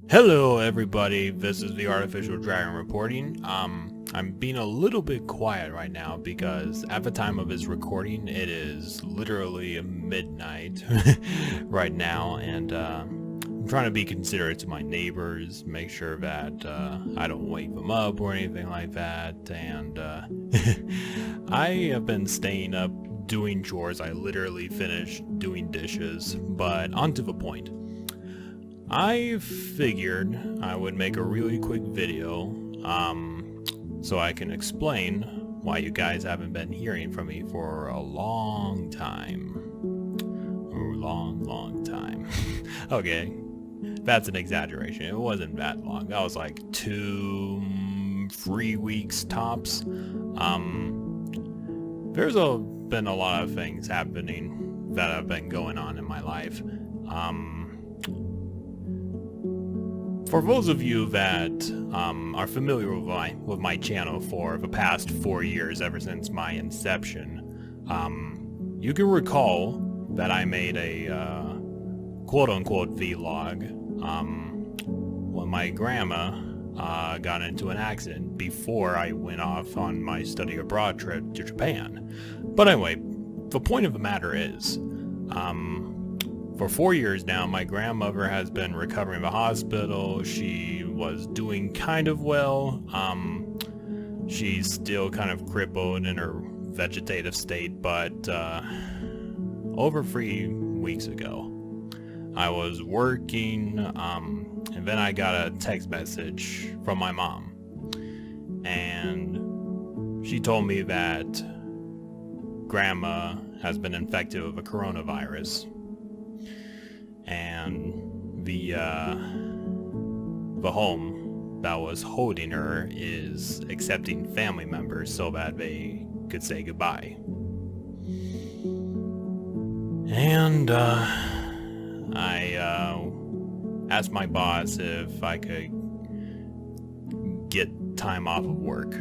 Hello everybody, this is the Artificial Dragon reporting. I'm being a little bit quiet right now because at the time of this recording it is literally midnight right now, and I'm trying to be considerate to my neighbors, make sure that I don't wake them up or anything like that, and I have been staying up doing chores. I literally finished doing dishes, but on to the point. I figured I would make a really quick video, so I can explain why you guys haven't been hearing from me for a long time. Long time. Okay, that's an exaggeration. It wasn't that long. That was like 2-3 weeks tops. There's been a lot of things happening that have been going on in my life. For those of you that are familiar with my channel for the past 4 years, ever since my inception, you can recall that I made a quote-unquote vlog when my grandma got into an accident before I went off on my study abroad trip to Japan. But anyway, the point of the matter is, for 4 years now, my grandmother has been recovering in the hospital. She was doing kind of well. She's still kind of crippled in her vegetative state, but over 3 weeks ago, I was working, and then I got a text message from my mom, and she told me that grandma has been infected with the coronavirus. And the home that was holding her is accepting family members so that they could say goodbye. And I asked my boss if I could get time off of work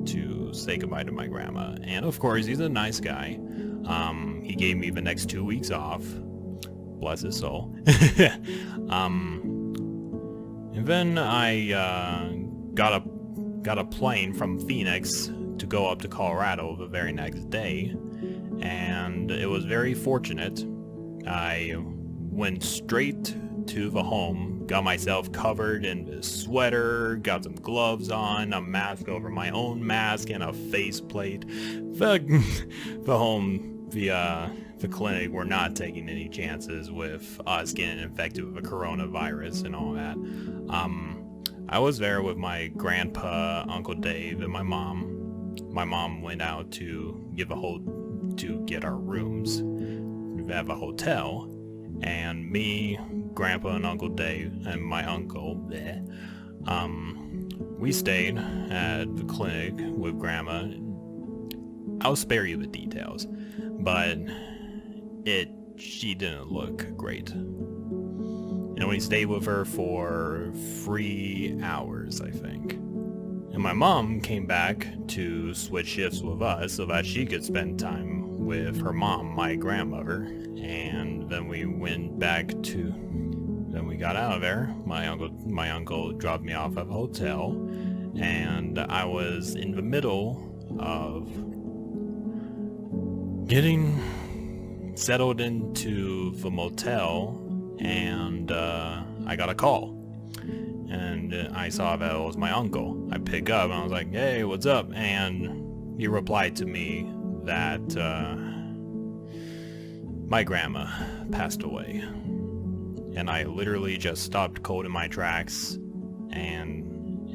to say goodbye to my grandma. And of course, he's a nice guy. He gave me the next 2 weeks off. Bless his soul. And then I got a plane from Phoenix to go up to Colorado the very next day, and it was very fortunate. I went straight to the home, got myself covered in a sweater, got some gloves on, a mask over my own mask, and a faceplate. The clinic were not taking any chances with us getting infected with the coronavirus and all that. I was there with my grandpa, Uncle Dave, and my mom. My mom went out to get our rooms at the hotel, and me, Grandpa, and Uncle Dave, and my uncle, we stayed at the clinic with Grandma. I'll spare you the details, but she didn't look great. And we stayed with her for 3 hours, I think. And my mom came back to switch shifts with us so that she could spend time with her mom, my grandmother. And then we got out of there. My uncle dropped me off at the hotel, and I was in the middle of getting settled into the motel, and I got a call, and I saw that it was my uncle. I pick up and I was like, "Hey, what's up?" And he replied to me that my grandma passed away. And I literally just stopped cold in my tracks, and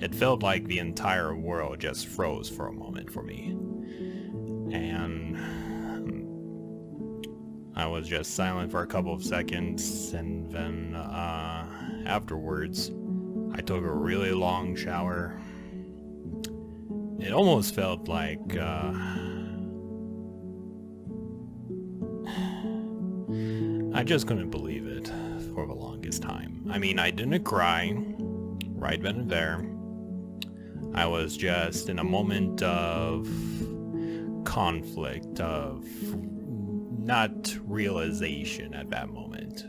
it felt like the entire world just froze for a moment for me. And I was just silent for a couple of seconds, and then afterwards, I took a really long shower. It almost felt like I just couldn't believe it for the longest time. I mean, I didn't cry right then and there. I was just in a moment of conflict, of not realization at that moment.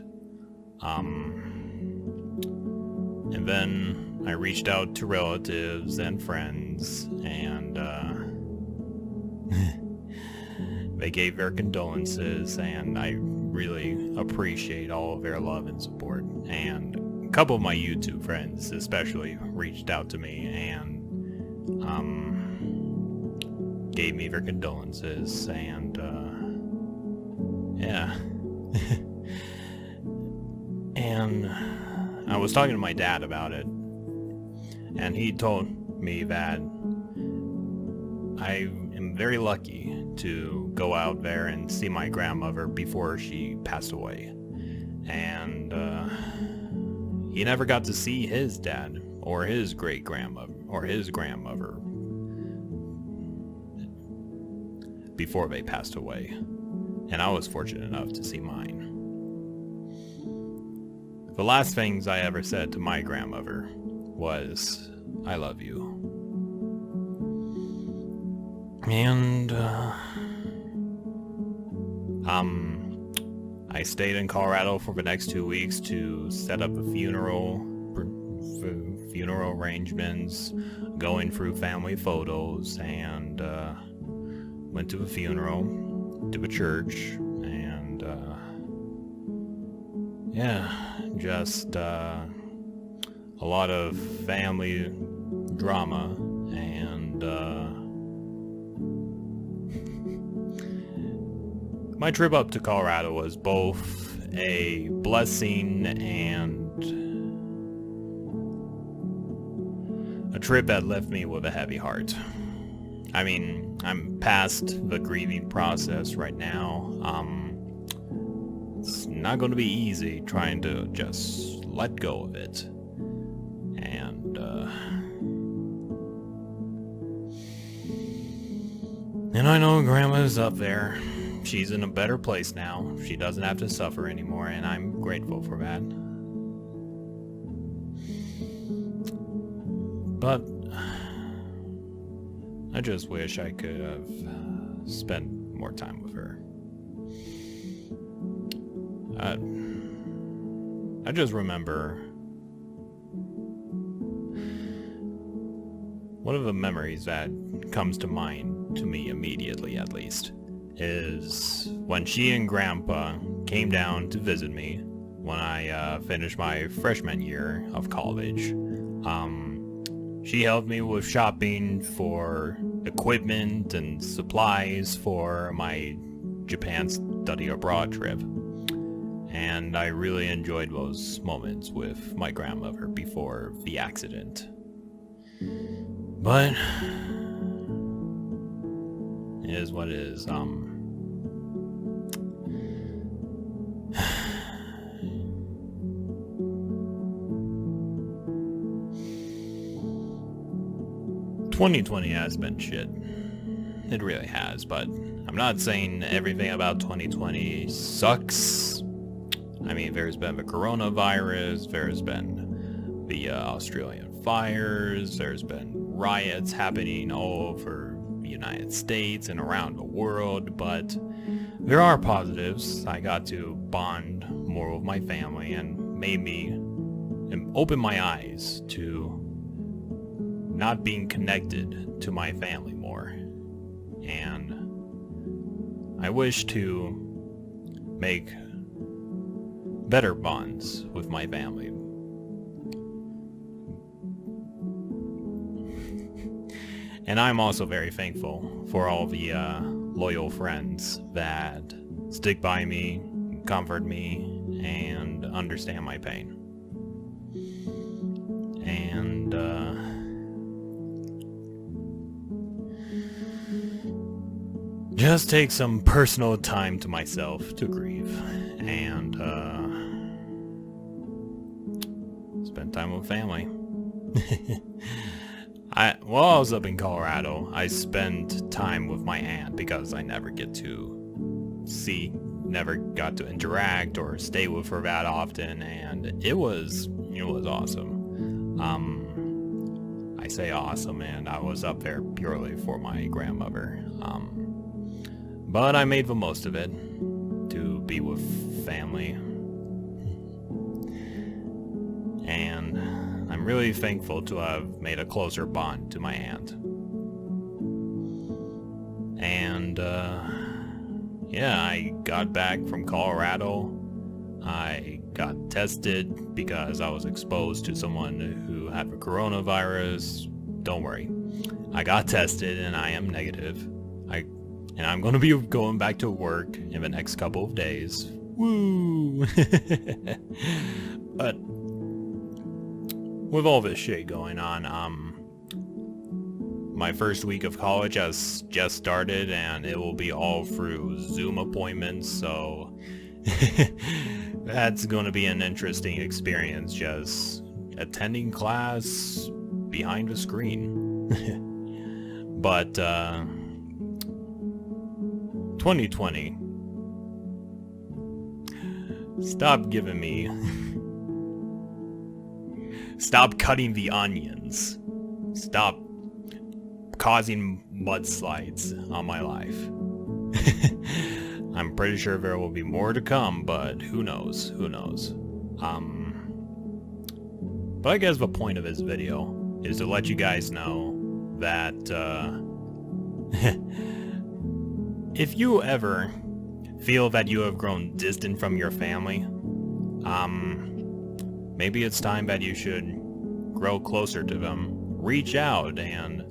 And And then I reached out to relatives and friends, and they gave their condolences, and I really appreciate all of their love and support. And a couple of my YouTube friends especially reached out to me and gave me their condolences, and yeah. And I was talking to my dad about it, and he told me that I am very lucky to go out there and see my grandmother before she passed away. And he never got to see his dad or his great-grandmother or his grandmother before they passed away. And I was fortunate enough to see mine. The last things I ever said to my grandmother was, "I love you." And I stayed in Colorado for the next 2 weeks to set up the funeral arrangements, going through family photos, and went to a funeral, to a church, and yeah, just a lot of family drama, and my trip up to Colorado was both a blessing and a trip that left me with a heavy heart. I mean, I'm past the grieving process right now. It's not going to be easy trying to just let go of it. And I know Grandma's up there. She's in a better place now. She doesn't have to suffer anymore, and I'm grateful for that. But I just wish I could have spent more time with her. I just remember one of the memories that comes to mind, to me immediately at least, is when she and Grandpa came down to visit me when I finished my freshman year of college. She helped me with shopping for equipment and supplies for my Japan study abroad trip. And I really enjoyed those moments with my grandmother before the accident. But it is what it is. 2020 has been shit. It really has, but I'm not saying everything about 2020 sucks. I mean, there's been the coronavirus, there's been the Australian fires, there's been riots happening all over the United States and around the world, but there are positives. I got to bond more with my family and made me open my eyes to not being connected to my family more. And I wish to make better bonds with my family. And I'm also very thankful for all the loyal friends that stick by me, comfort me, and understand my pain. And just take some personal time to myself to grieve and spend time with family. While I was up in Colorado, I spent time with my aunt because I never got to interact or stay with her that often, and it was awesome. I say awesome, and I was up there purely for my grandmother. But I made the most of it to be with family. And I'm I'm really thankful to have made a closer bond to my aunt. And, yeah, I got back from Colorado. I got tested because I was exposed to someone who had the coronavirus. Don't worry. I got tested and I am negative. And I'm going to be going back to work in the next couple of days. Woo! But with all this shit going on, my first week of college has just started and it will be all through Zoom appointments, so that's going to be an interesting experience, just attending class behind a screen. But 2020, stop giving me stop cutting the onions, stop causing mudslides on my life. I'm pretty sure there will be more to come, but who knows, but I guess the point of this video is to let you guys know that if you ever feel that you have grown distant from your family, maybe it's time that you should grow closer to them. Reach out and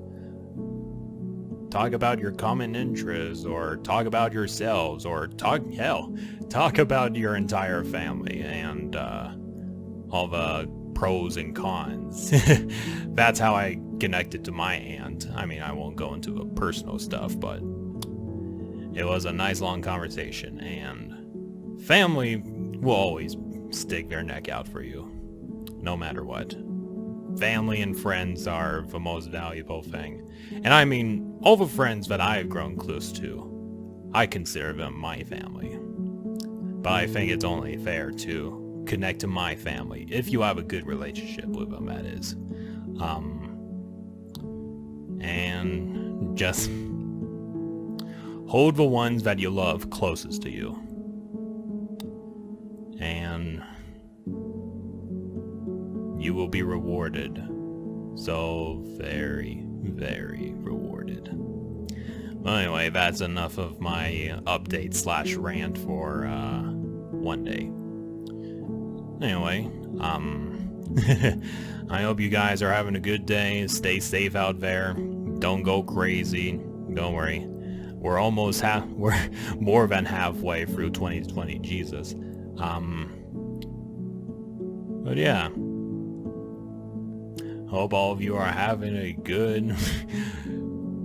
talk about your common interests, or talk about yourselves, or talk about your entire family and all the pros and cons. That's how I connected to my aunt. I mean, I won't go into the personal stuff, but it was a nice long conversation, and family will always stick their neck out for you, no matter what. Family and friends are the most valuable thing. And I mean, all the friends that I have grown close to, I consider them my family. But I think it's only fair to connect to my family, if you have a good relationship with them, that is. And just hold the ones that you love closest to you. And you will be rewarded. So very, very rewarded. Well, anyway, that's enough of my update / rant for one day. Anyway, I hope you guys are having a good day. Stay safe out there. Don't go crazy. Don't worry. We're more than halfway through 2020. Jesus. But yeah. Hope all of you are having a good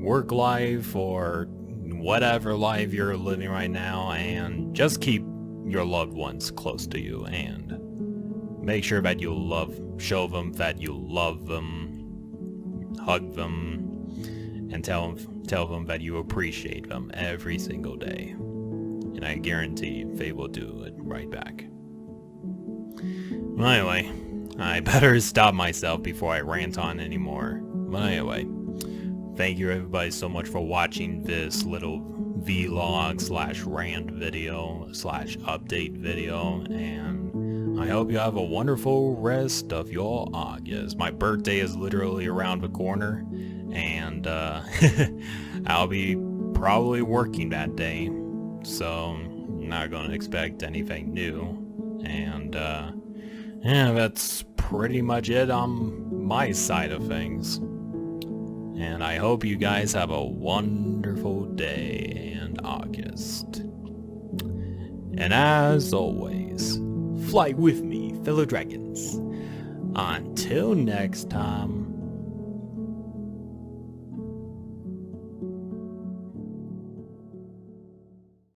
work life or whatever life you're living right now, and just keep your loved ones close to you, and make sure that you show them that you love them, hug them, and tell them that you appreciate them every single day. And I guarantee they will do it right back. Well, anyway, I better stop myself before I rant on anymore. But anyway, thank you everybody so much for watching this little vlog / rant video / update video, and I hope you have a wonderful rest of your August. My birthday is literally around the corner, and I'll be probably working that day, so I'm not gonna expect anything new. And yeah, that's pretty much it on my side of things. And I hope you guys have a wonderful day in August. And as always, fly with me, fellow dragons. Until next time,